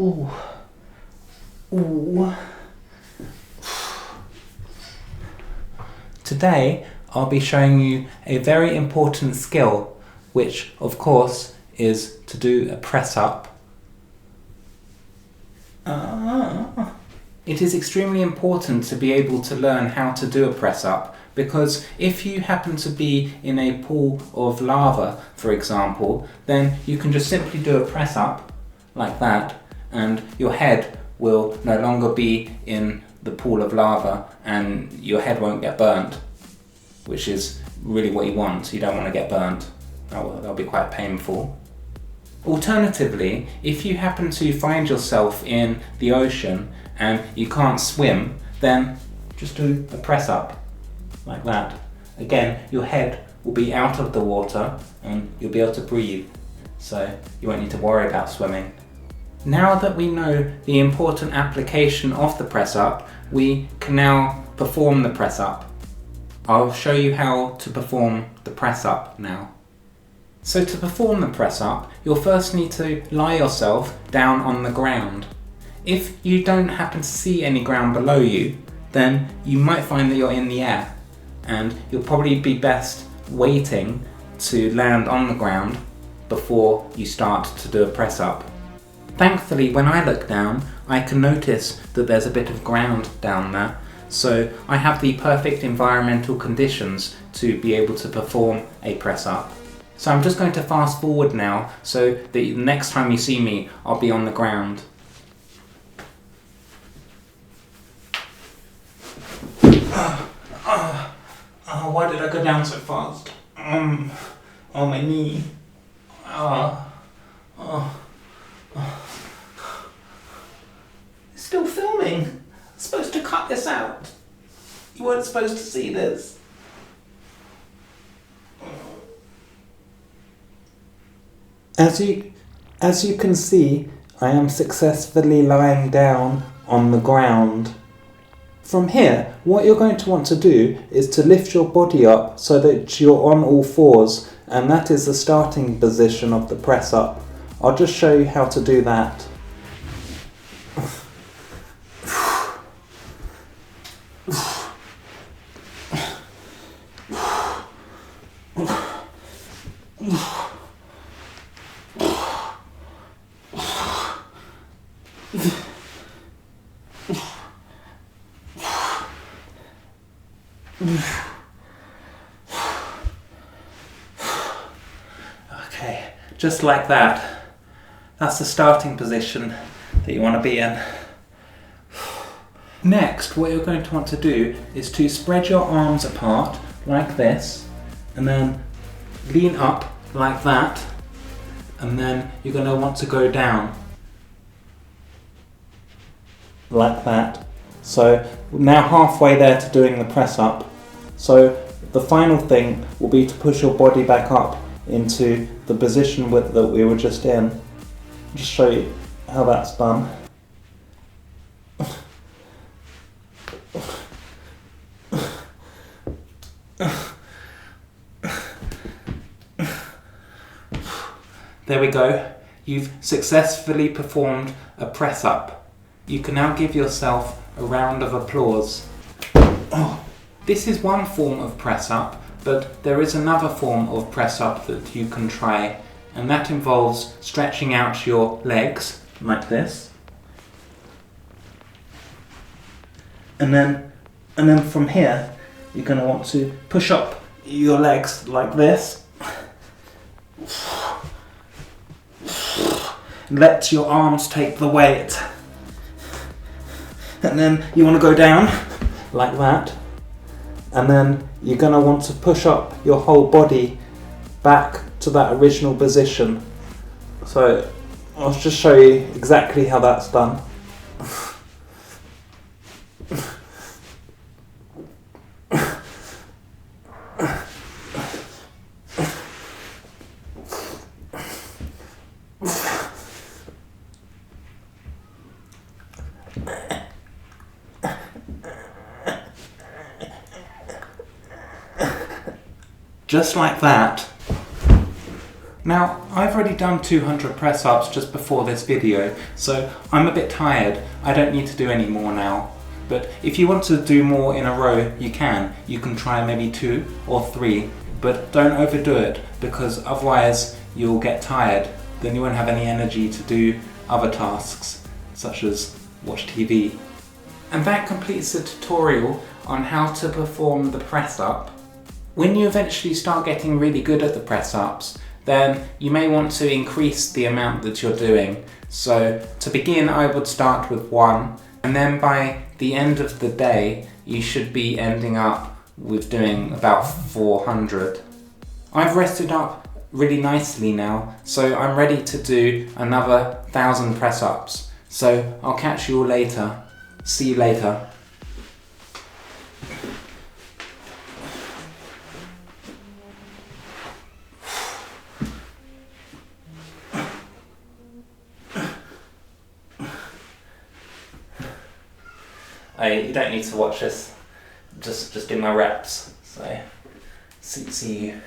Ooh. Ooh. Today, I'll be showing you a very important skill, which, of course, is to do a press-up. It is extremely important to be able to learn how to do a press-up, because if you happen to be in a pool of lava, for example, then you can just simply do a press-up like that, and your head will no longer be in the pool of lava and your head won't get burnt, which is really what you want. You don't want to get burnt. That'll be quite painful. Alternatively, if you happen to find yourself in the ocean and you can't swim, then just do a press up like that. Again, your head will be out of the water and you'll be able to breathe, so you won't need to worry about swimming. Now that we know the important application of the press up, we can now perform the press up. I'll show you how to perform the press up now. So to perform the press up, you'll first need to lie yourself down on the ground. If you don't happen to see any ground below you, then you might find that you're in the air, and you'll probably be best waiting to land on the ground before you start to do a press up. Thankfully, when I look down, I can notice that there's a bit of ground down there, so I have the perfect environmental conditions to be able to perform a press up. So I'm just going to fast forward now, so that the next time you see me, I'll be on the ground. Why did I go down so fast? Oh, my knee. It's still filming. I'm supposed to cut this out. You weren't supposed to see this. As you can see, I am successfully lying down on the ground. From here, what you're going to want to do is to lift your body up so that you're on all fours, and that is the starting position of the press up. I'll just show you how to do that. Okay, just like that. That's the starting position that you want to be in. Next, what you're going to want to do is to spread your arms apart like this, and then lean up like that, and then you're going to want to go down like that. So we're now halfway there to doing the press up. So the final thing will be to push your body back up into the position that we were just in. I'll just show you how that's done. There we go. You've successfully performed a press up. You can now give yourself a round of applause. This is one form of press up, but there is another form of press up that you can try, and that involves stretching out your legs like this. And then from here, you're going to want to push up your legs like this. Let your arms take the weight. And then you want to go down like that. And then you're going to want to push up your whole body back to that original position. So I'll just show you exactly how that's done. Just like that. Now, I've already done 200 press-ups just before this video, so I'm a bit tired. I don't need to do any more now. But if you want to do more in a row, you can. You can try maybe 2 or 3, but don't overdo it, because otherwise you'll get tired. Then you won't have any energy to do other tasks, such as watch TV. And that completes the tutorial on how to perform the press-up. When you eventually start getting really good at the press-ups, then you may want to increase the amount that you're doing. So to begin, I would start with 1, and then by the end of the day, you should be ending up with doing about 400. I've rested up really nicely now, so I'm ready to do another 1,000 press-ups. So I'll catch you all later. See you later. You don't need to watch this, just do my reps, so see you.